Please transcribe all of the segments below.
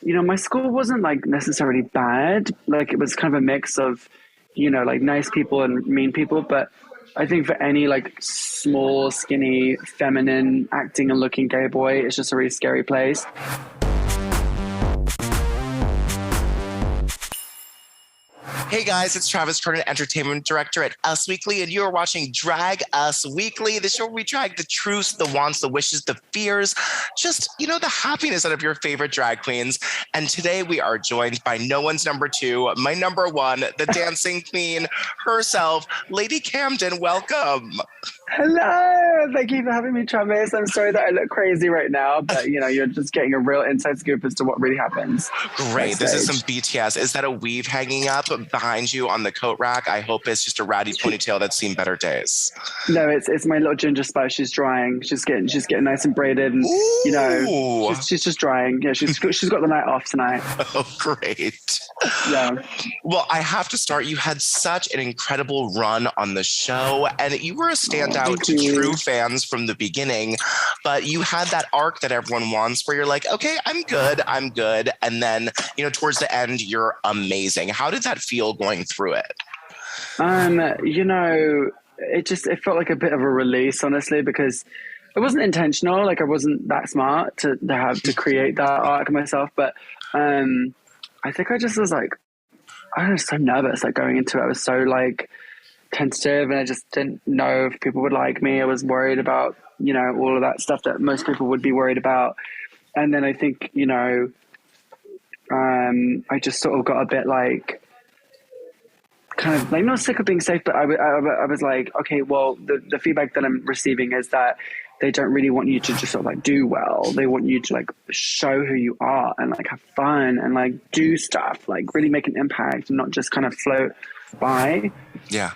my school wasn't like necessarily bad. Like it was kind of a mix of, like nice people and mean people. But I think for any like small, skinny, feminine acting and looking gay boy, it's just a really scary place. Hey guys, it's Travis Cronin, Entertainment Director at Us Weekly, and you're watching Drag Us Weekly, the show where we drag the truths, the wants, the wishes, the fears, just, the happiness out of your favorite drag queens. And today we are joined by no one's number two, my number one, the dancing queen herself, Lady Camden. Welcome. Hello. Thank you for having me, Travis. I'm sorry that I look crazy right now, but you're just getting a real inside scoop as to what really happens. Great. This is some BTS. Is that a weave hanging up behind you on the coat rack? I hope it's just a ratty ponytail that's seen better days. No, it's my little ginger spice. She's drying. She's getting nice and braided, and she's just drying. Yeah, she's got the night off tonight. Oh, great. Yeah. Well, I have to start. You had such an incredible run on the show, and you were a standout to true fans from the beginning. But you had that arc that everyone wants, where you're like, okay, I'm good, and then towards the end, you're amazing. How did that feel going through it? It felt like a bit of a release, honestly, because it wasn't intentional. Like I wasn't that smart to have to create that arc myself, but I think I just was like, I was so nervous, like going into it. I was so like tentative, and I just didn't know if people would like me. I was worried about, all of that stuff that most people would be worried about. And then I think, I just sort of got a bit like, kind of like not sick of being safe, but I was like, okay, well, the feedback that I'm receiving is that they don't really want you to just sort of like do well. They want you to like show who you are and like have fun and like do stuff, like really make an impact and not just kind of float by. Yeah.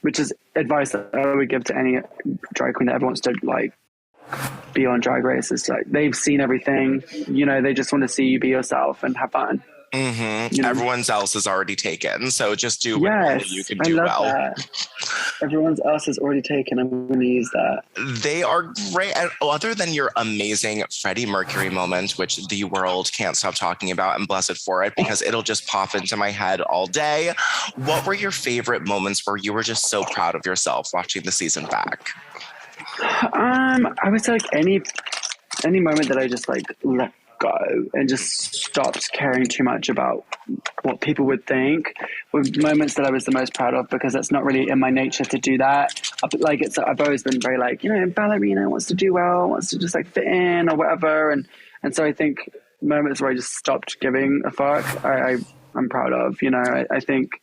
Which is advice that I would give to any drag queen that ever wants to like be on Drag Race. It's like they've seen everything, they just want to see you be yourself and have fun. Mm-hmm. Everyone else is already taken, so just do what you can do well. That. Everyone else is already taken. I'm going to use that. They are great. And other than your amazing Freddie Mercury moment, which the world can't stop talking about, and bless it for it, because it'll just pop into my head all day. What were your favorite moments where you were just so proud of yourself watching the season back? I would say like any moment that I just like let go and just stopped caring too much about what people would think were moments that I was the most proud of, because that's not really in my nature to do that. I've always been very like, ballerina wants to do well, wants to just like fit in or whatever. And so I think moments where I just stopped giving a fuck, I'm proud of, I think,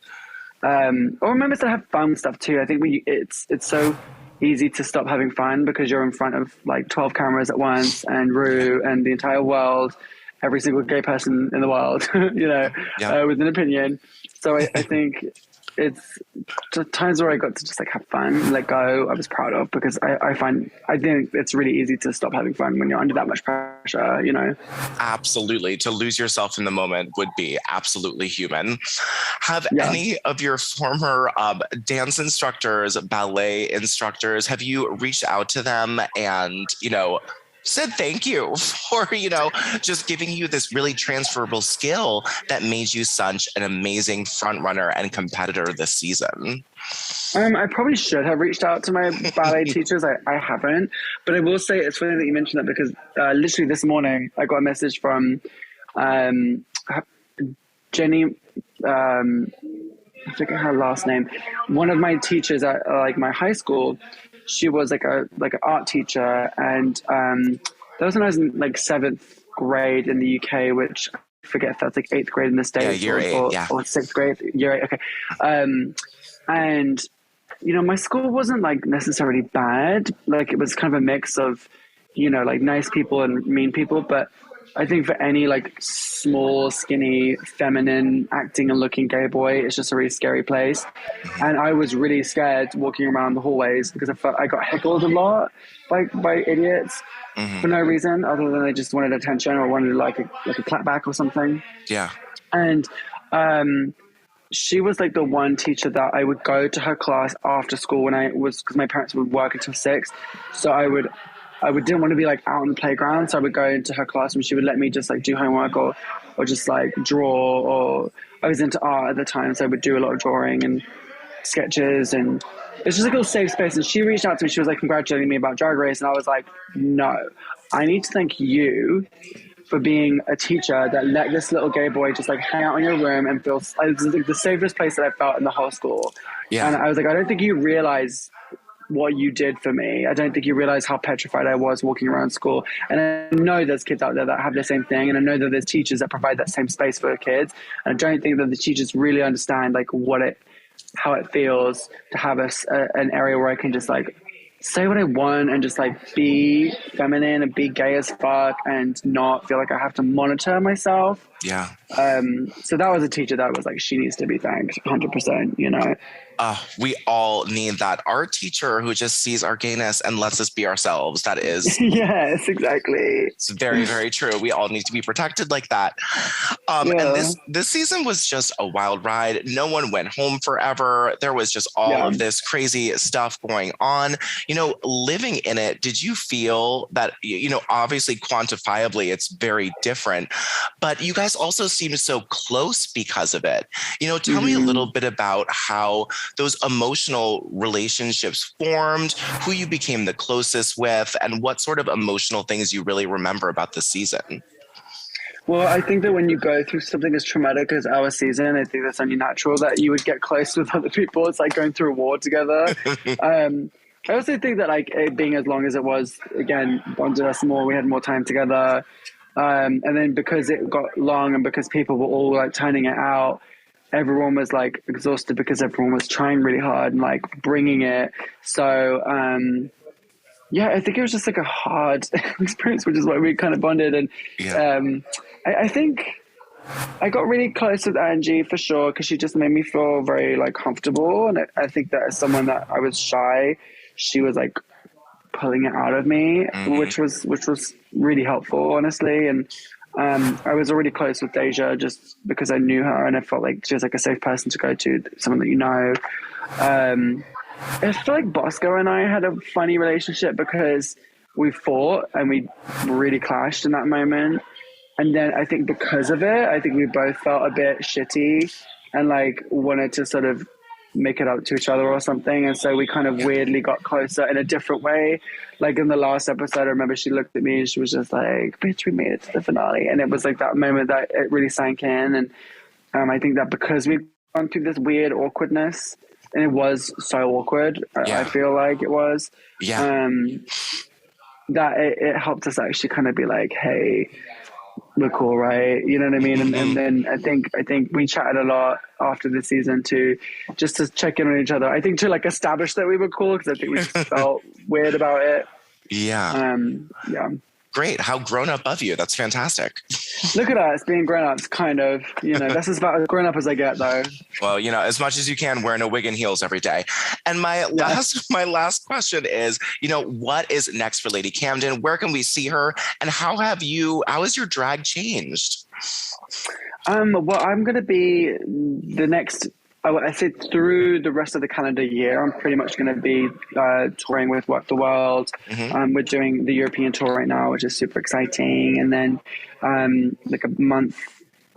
or moments that have fun stuff too. I think it's so easy to stop having fun because you're in front of like 12 cameras at once and Ru and the entire world, every single gay person in the world, with an opinion. So I think it's times where I got to just like have fun, let go, I was proud of, because I think it's really easy to stop having fun when you're under that much pressure, Absolutely. To lose yourself in the moment would be absolutely human. Have any of your former dance instructors, ballet instructors, have you reached out to them and, said thank you for, just giving you this really transferable skill that made you such an amazing front runner and competitor this season? I probably should have reached out to my ballet teachers. I haven't, but I will say it's funny that you mentioned that, because literally this morning I got a message from Jenny, I forget her last name, one of my teachers at like my high school. She was like an art teacher, and that was when I was in like 7th grade in the UK, which I forget if that's like 8th grade in the States, year 8, or 6th grade, year 8. Okay. And my school wasn't like necessarily bad. Like it was kind of a mix of, like nice people and mean people. But I think for any like small, skinny, feminine acting and looking gay boy, it's just a really scary place. And I was really scared walking around the hallways because I felt I got heckled a lot by idiots for no reason other than they just wanted attention or wanted like a clapback or something. Yeah. And she was like the one teacher that I would go to her class after school when because my parents would work until 6. So I would didn't want to be like out on the playground, so I would go into her classroom. She would let me just like do homework or just like draw, or I was into art at the time, so I would do a lot of drawing and sketches, and it's just like a little safe space. And she reached out to me, she was like congratulating me about Drag Race, and I was like, no, I need to thank you for being a teacher that let this little gay boy just like hang out in your room and feel, it was like the safest place that I felt in the whole school. Yeah. And I was like, I don't think you realize what you did for me. I don't think you realize how petrified I was walking around school. And I know there's kids out there that have the same thing, and I know that there's teachers that provide that same space for kids. And I don't think that the teachers really understand like how it feels to have an area where I can just like say what I want and just like be feminine and be gay as fuck and not feel like I have to monitor myself. Yeah. So that was a teacher that was like, she needs to be thanked 100%, you know? We all need that. Our teacher who just sees our gayness and lets us be ourselves. That is. Yes, exactly. It's very, very true. We all need to be protected like that. And this season was just a wild ride. No one went home forever. There was just all of this crazy stuff going on. You know, living in it, did you feel that, you know, obviously quantifiably it's very different, but you guys also seemed so close because of it. You know, tell me a little bit about how those emotional relationships formed, who you became the closest with, and what sort of emotional things you really remember about the season. Well, I think that when you go through something as traumatic as our season, I think that's only natural that you would get close with other people. It's like going through a war together. I also think that like it being as long as it was, again, bonded us more. We had more time together. And then because it got long and because people were all like turning it out, everyone was like exhausted because everyone was trying really hard and like bringing it. So, yeah, I think it was just like a hard experience, which is why we kind of bonded. And I think I got really close with Angie for sure, because she just made me feel very like comfortable. And I think that as someone that I was shy, she was like pulling it out of me, which was really helpful, honestly. And I was already close with Deja just because I knew her and I felt like she was like a safe person to go to, someone that you know. I feel like Bosco and I had a funny relationship because we fought and we really clashed in that moment. And then I think because of it, I think we both felt a bit shitty and like wanted to sort of make it up to each other or something. And so we kind of weirdly got closer in a different way. Like in the last episode, I remember she looked at me and she was just like, bitch, we made it to the finale. And it was like that moment that it really sank in. And I think that because we've gone through this weird awkwardness, and it was so awkward, I feel like it was, that it helped us actually kind of be like, hey, we're cool, right? You know what I mean? And then I think we chatted a lot after the season too, just to check in on each other. I think to like establish that we were cool, because I think we just felt weird about it. Yeah. Great. How grown up of you. That's fantastic. Look at us being grown ups, kind of. You know, that's as about as grown up as I get, though. Well, you know, as much as you can, wearing a wig and heels every day. And my last question is, you know, what is next for Lady Camden? Where can we see her? And how has your drag changed? Well, I'm going to be the next, I say through the rest of the calendar year, I'm pretty much going to be touring with Work the World. We're doing the European tour right now, which is super exciting. And then like a month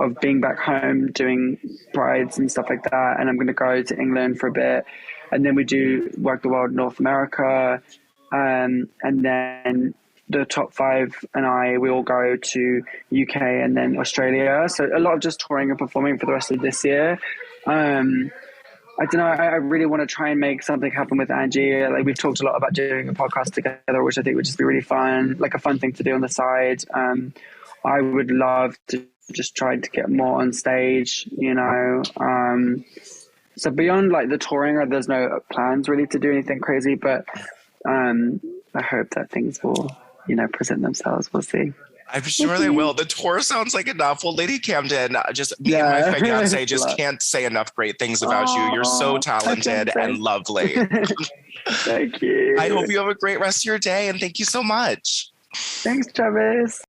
of being back home doing brides and stuff like that. And I'm going to go to England for a bit. And then we do Work the World North America. And then the top 5 and we all go to UK and then Australia. So a lot of just touring and performing for the rest of this year. I don't know. I really want to try and make something happen with Angie. Like we've talked a lot about doing a podcast together, which I think would just be really fun, like a fun thing to do on the side. I would love to just try to get more on stage, you know. So beyond like the touring, there's no plans really to do anything crazy, but I hope that things will, you know, present themselves. We'll see. I'm sure they will. The tour sounds like enough. Well, Lady Camden, just me and my fiance just can't say enough great things about you. You're so talented and lovely. Thank you. I hope you have a great rest of your day, and thank you so much. Thanks, Travis.